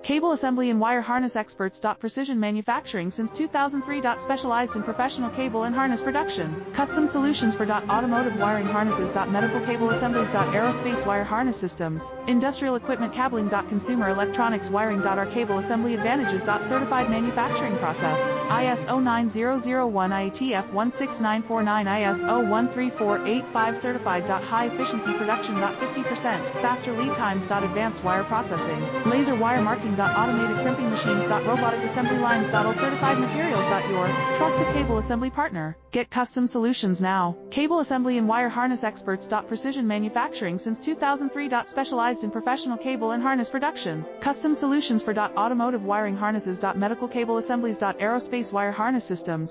Cable assembly and wire harness experts. Precision manufacturing since 2003. Specialized in professional cable and harness production. Custom solutions for automotive wiring harnesses. Medical cable assemblies. Aerospace wire harness systems. Industrial equipment cabling. Consumer electronics wiring. Our cable assembly advantages. Certified manufacturing process. ISO 9001 IATF 16949 ISO 13485 certified. High efficiency production. 50% faster lead times. Advanced wire processing. Laser wire marking. Automated crimping machines. Robotic assembly lines. All certified materials. Your trusted cable assembly partner. Get custom solutions now. Cable assembly and wire harness experts. Precision manufacturing since 2003. Specialized in professional cable and harness production. Custom solutions for automotive wiring harnesses. Medical cable assemblies. Aerospace wire harness systems.